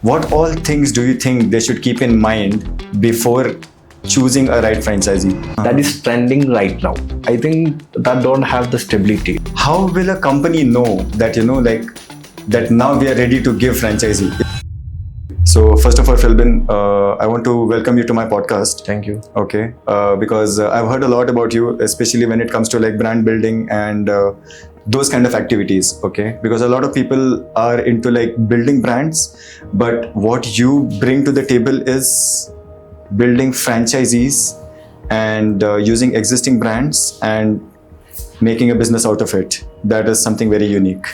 What all things do you think they should keep in mind before choosing a right franchisee? That is trending right now. I think that don't have the stability. How will a company know that, that now we are ready to give franchisee? So first of all, Philbin, I want to welcome you to my podcast. Thank you. Okay, because I've heard a lot about you, especially when it comes to like brand building and those kind of activities. Okay, because a lot of people are into like building brands, but what you bring to the table is building franchisees and using existing brands and making a business out of it. That is something very unique.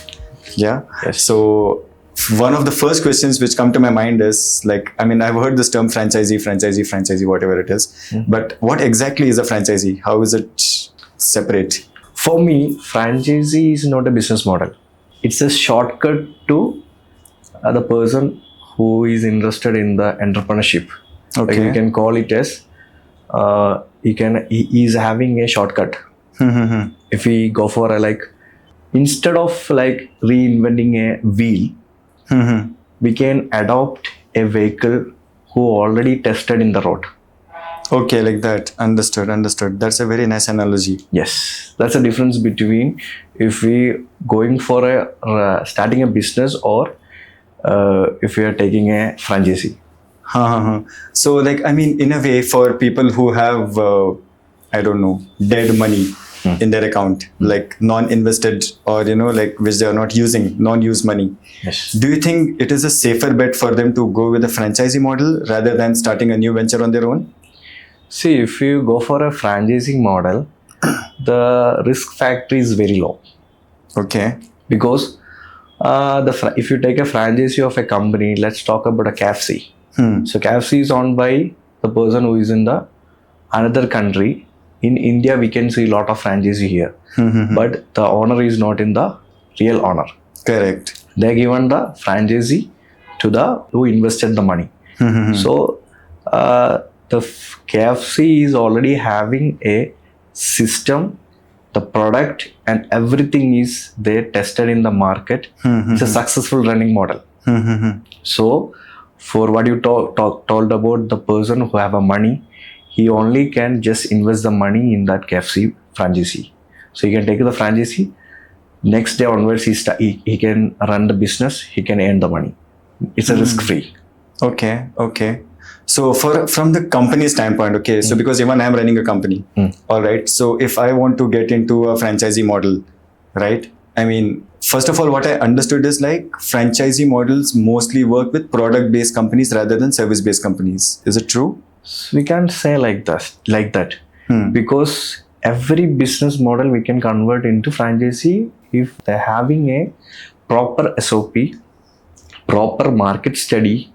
Yeah. Yes. So one of the first questions which come to my mind is like, I mean, I've heard this term franchisee, whatever it is, but what exactly is a franchisee? How is it separate? For me, franchisee is not a business model. It's a shortcut to the person who is interested in the entrepreneurship. Okay. Like we can call it as he is having a shortcut. If we go for a instead of like reinventing a wheel, we can adopt a vehicle who already tested in the road. Okay, like that. Understood. That's a very nice analogy. Yes, that's the difference between if we going for a starting a business or if we are taking a franchisee. So like, I mean, in a way, for people who have, I don't know, dead money in their account, like non-invested or, like which they are not using, non-use money. Yes. Do you think it is a safer bet for them to go with a franchisee model rather than starting a new venture on their own? See, if you go for a franchising model, the risk factor is very low. Okay. Because if you take a franchisee of a company, let's talk about a KFC. So KFC is owned by the person who is in the another country. In India, we can see a lot of franchisee here, but the owner is not in the real owner. Correct. They given the franchisee to the who invested the money. So the KFC is already having a system, the product and everything is there tested in the market. It's a successful running model. So for what you told about the person who have a money, he only can just invest the money in that KFC franchisee. So he can take the franchisee. Next day onwards, he can run the business. He can earn the money. It's a risk free. Okay. So from the company standpoint, okay. So because even I am running a company, all right. So if I want to get into a franchisee model, right? I mean, first of all, what I understood is like franchisee models mostly work with product-based companies rather than service-based companies. Is it true? We can't say like that, because every business model we can convert into franchisee if they're having a proper SOP, proper market study,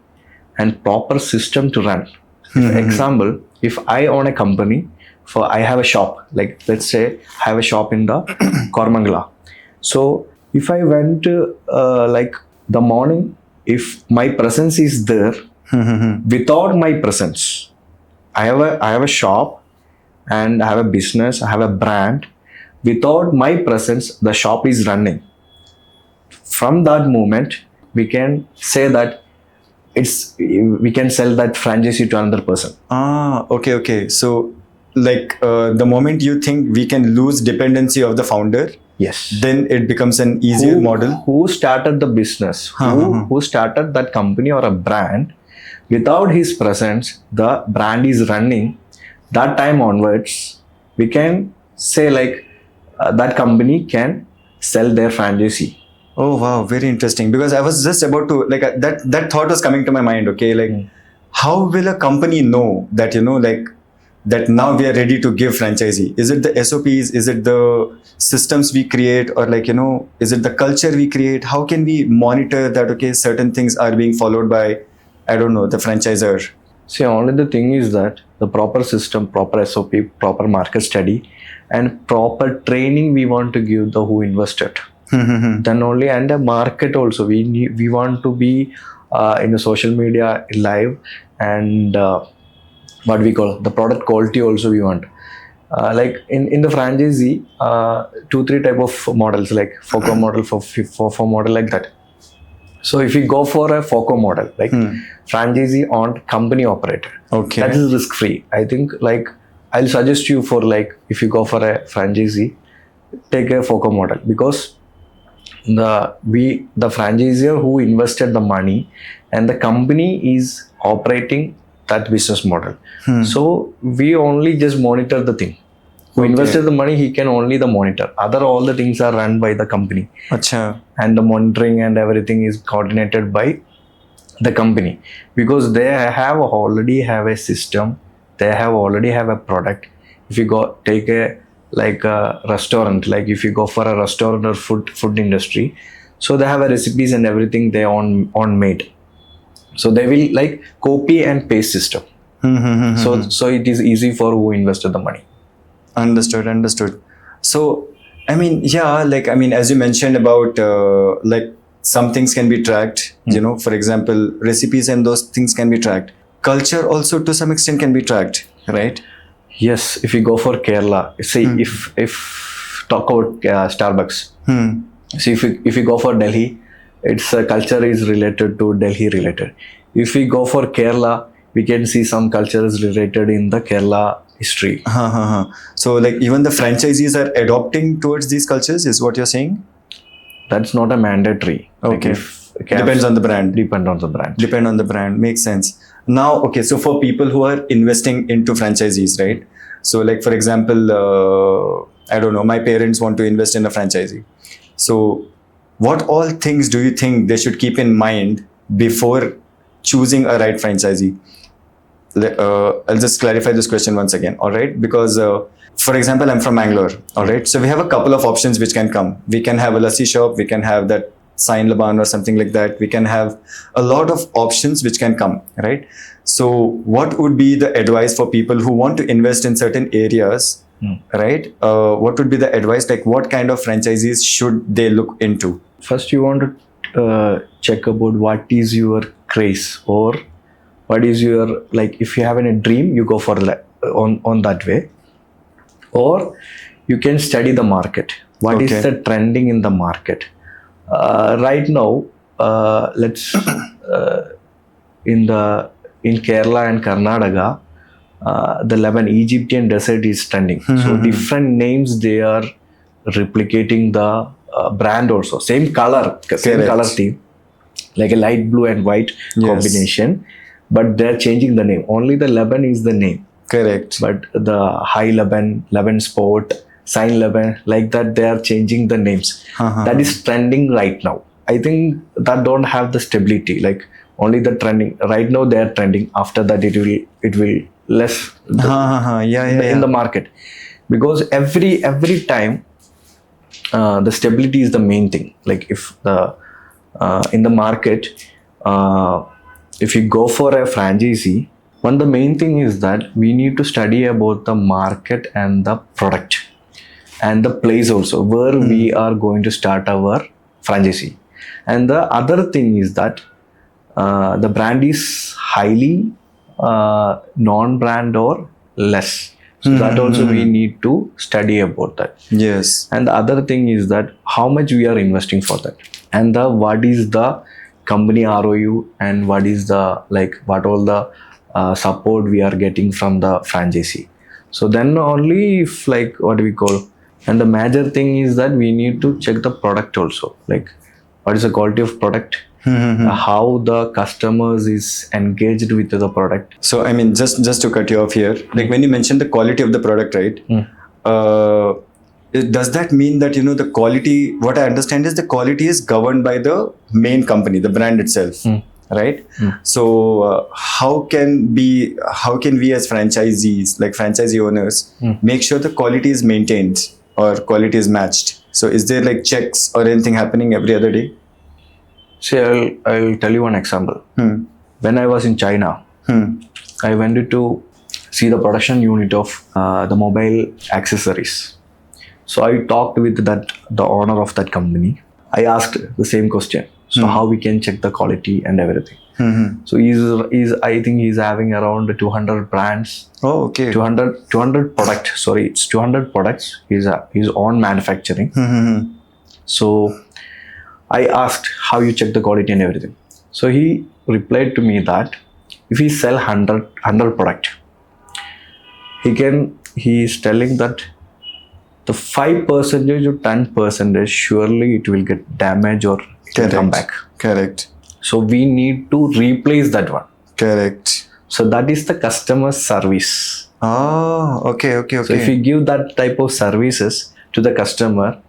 and proper system to run. For example, if I own a company, I have a shop, like let's say I have a shop in the Kormangala. So if I went like the morning, if my presence is there, without my presence, I have a shop and I have a business, I have a brand. Without my presence, the shop is running. From that moment, we can say that we can sell that franchisee to another person. Okay. So like the moment you think we can lose dependency of the founder, yes, then it becomes an easier model. Who started the business? Who started that company or a brand? Without his presence, the brand is running. That time onwards, we can say like that company can sell their franchisee. Oh wow, very interesting. Because I was just about to like that thought was coming to my mind. Okay, like how will a company know that that now we are ready to give franchisee? Is it the SOPs? Is it the systems we create, or is it the culture we create? How can we monitor that? Okay, certain things are being followed by, I don't know, the franchisor. See, only the thing is that the proper system, proper SOP, proper market study, and proper training we want to give the who invested. Then only, and the market also. We want to be in the social media live, and what we call the product quality also we want. Like in the franchisee, 2-3 type of models, like FOCO model, FOFO model, like that. So if you go for a FOCO model, like franchisee owned company operated, Okay. that is risk free. I think like I'll suggest you for like if you go for a franchisee, take a FOCO model because the franchisor who invested the money and the company is operating that business model. So we only just monitor the thing. Who invested the money, he can only the monitor. Other all the things are run by the company. Acha. And the monitoring and everything is coordinated by the company because they already have a system, they already have a product. If you go take a like a restaurant, like if you go for a restaurant or food industry, so they have a recipes and everything they on made, so they will like copy and paste system. So it is easy for who invested the money. Understood. So, I mean, yeah, like, I mean, as you mentioned about, like, some things can be tracked, you know, for example, recipes and those things can be tracked. Culture also to some extent can be tracked, right? Yes, if you go for Kerala, see if talk about Starbucks. See if you go for Delhi, its culture is related to Delhi related. If we go for Kerala, we can see some cultures related in the Kerala history. So, like, even the franchisees are adopting towards these cultures, is what you're saying? That's not a mandatory. Okay. Depends on the brand. Depend on the brand. Depend on the brand. Makes sense. Now, okay, so for people who are investing into franchisees, right? So, like, for example, I don't know, my parents want to invest in a franchisee. So, what all things do you think they should keep in mind before choosing a right franchisee? I'll just clarify this question once again, all right? Because, for example, I'm from Bangalore, all right? So we have a couple of options which can come. We can have a lassi shop, we can have that Sain Laban or something like that. We can have a lot of options which can come, right? So what would be the advice for people who want to invest in certain areas, right? What would be the advice? Like what kind of franchisees should they look into? First, you want to check about what is your craze or what is your, like if you have a dream, you go for that on that way. Or you can study the market. What is the trending in the market? Right now, let's in Kerala and Karnataka, the Lebanon Egyptian desert is trending. So different names they are replicating the brand also. Same color theme, like a light blue and white combination, but they're changing the name. Only the Lebanon is the name. Correct. But the High Lebanon Sport, Sain Lebanon, like that, they are changing the names. That is trending right now. I think that don't have the stability. Like only the trending right now, they are trending. After that, it will less in the market, because every time the stability is the main thing. Like if the in the market, if you go for a franchisee, the main thing is that we need to study about the market and the product and the place also where we are going to start our franchisee. And the other thing is that the brand is highly non-brand or less. So that also we need to study about that. Yes. And the other thing is that how much we are investing for that, and what is the company ROU, and what is the what all the support we are getting from the franchisee. So then only if what we call, and the major thing is that we need to check the product also, like what is the quality of product, how the customers is engaged with the product. So I mean, just to cut you off here, like when you mentioned the quality of the product, right? Does that mean that the quality? What I understand is the quality is governed by the main company, the brand itself, right? So how can we as franchisees, like franchisee owners, make sure the quality is maintained or quality is matched? So is there like checks or anything happening every other day? See, I'll tell you one example. When I was in China, I went to see the production unit of the mobile accessories. So I talked with the owner of that company. I asked the same question. So how we can check the quality and everything. So I think he's having around 200 brands. Oh, okay. 200 products. Sorry, it's 200 products. His own manufacturing. So I asked how you check the quality and everything. So he replied to me that if he sell 100 product, he is telling that the 5% or 10% surely it will get damaged or it will come back. Correct. So we need to replace that one. Correct. So that is the customer service. Oh, okay. So if we give that type of services to the customer,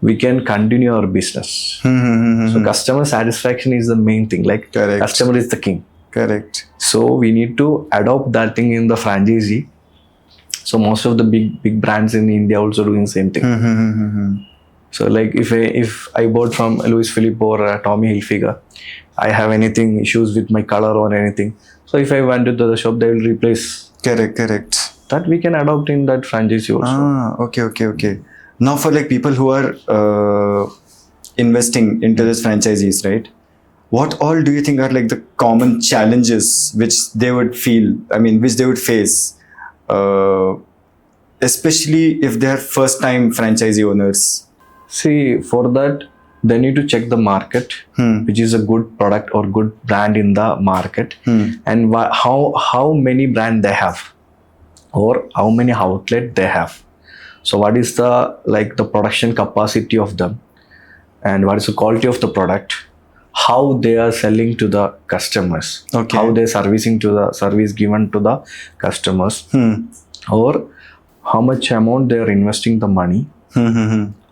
we can continue our business. So customer satisfaction is the main thing. Like Correct. customer is the king. Correct. So we need to adopt that thing in the franchisee. So most of the big brands in India also doing the same thing. So like if I bought from Louis Philippe or Tommy Hilfiger, I have anything issues with my color or anything. So if I went to the shop, they will replace. Correct. That we can adopt in that franchisee also. Okay. Now for like people who are investing into this franchisees, right? What all do you think are like the common challenges which they would face, especially if they are first time franchisee owners? See, for that, they need to check the market, which is a good product or good brand in the market, and how many brand they have, or how many outlet they have. So what is the production capacity of them, and what is the quality of the product, how they are selling to the customers, how they are servicing to the service given to the customers, or how much amount they are investing the money.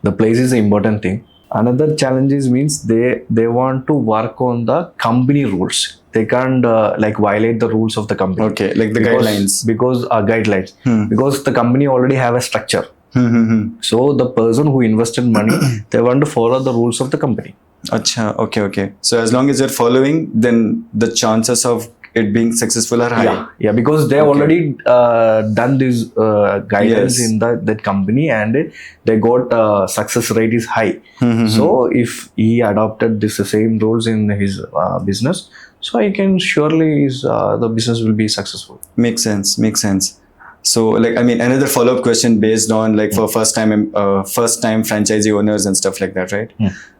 The place is the important thing. Another challenges means they want to work on the company rules. They can't violate the rules of the company. Okay, like the guidelines. Guidelines. Because the company already have a structure. So the person who invested money, they want to follow the rules of the company. Acha, okay. So as long as you're following, then the chances of it being successful are high. Yeah, because they already done these guidance in that company, and they got success rate is high. So if he adopted the same rules in his business, so I can surely the business will be successful. Makes sense. So another follow-up question based on for first time franchisee owners and stuff like that, right?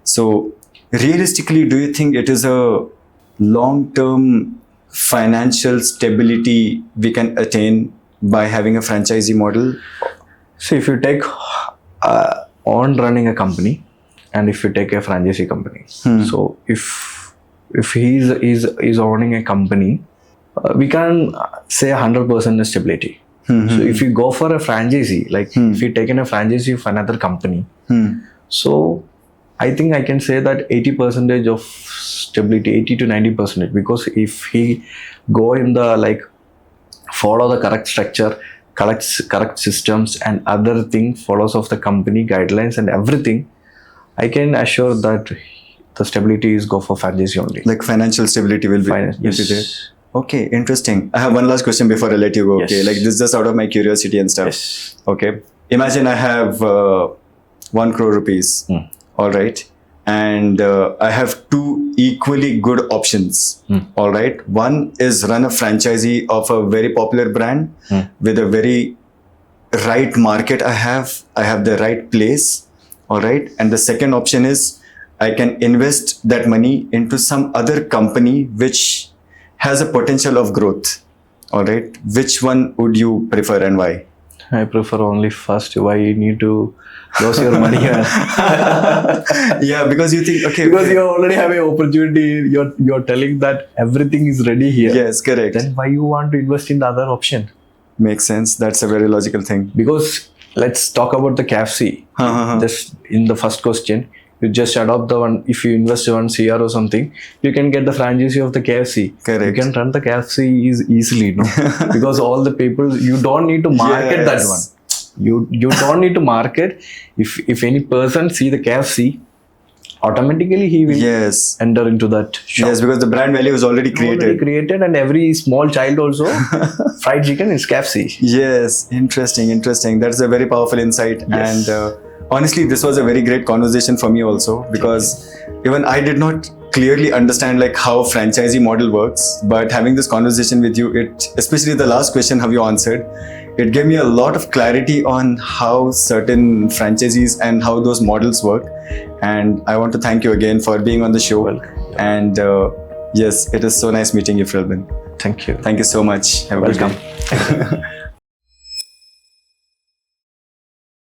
So realistically, do you think it is a long-term financial stability we can attain by having a franchisee model? See, if you take on running a company, and if you take a franchisee company, so if he's owning a company, we can say 100% stability. So if you go for a franchisee, if you take in a franchisee of another company, so I think I can say that 80% of stability, 80 to 90%, because if he go in the follow the correct structure, correct systems and other thing, follows of the company guidelines and everything, I can assure that the stability is go for franchisee only. Like financial stability will be there. Okay, interesting. I have one last question before I let you go. Yes. Okay, this is just out of my curiosity and stuff. Yes. Okay, imagine I have 1 crore rupees. All right, and I have two equally good options. All right, one is run a franchisee of a very popular brand with a very right market. I have the right place. All right, and the second option is I can invest that money into some other company which has a potential of growth. All right, which one would you prefer and why? I prefer only first. Why you need to lose your money? Yeah, because you think because you already have an opportunity. You're telling that everything is ready here. Yes, correct. Then why you want to invest in the other option? Makes sense. That's a very logical thing. Because let's talk about the KFC. Just in the first question, you just adopt the one. If you invest 1 CR or something, you can get the franchisee of the KFC. Correct. You can run the KFC easily, no? Because all the people, you don't need to market that one. You don't need to market. If any person see the KFC, automatically he will enter into that shop. Yes, because the brand value is already created. And every small child also fried chicken is KFC. Yes, interesting. That's a very powerful insight. Yes. And honestly, this was a very great conversation for me also, because even I did not clearly understand how franchisee model works, but having this conversation with you, especially the last question how you answered, It gave me a lot of clarity on how certain franchisees and how those models work. And I want to thank you again for being on the show. Welcome. And yes, it is so nice meeting you, Philbin. Thank you. Thank you so much. Have a Welcome. good day.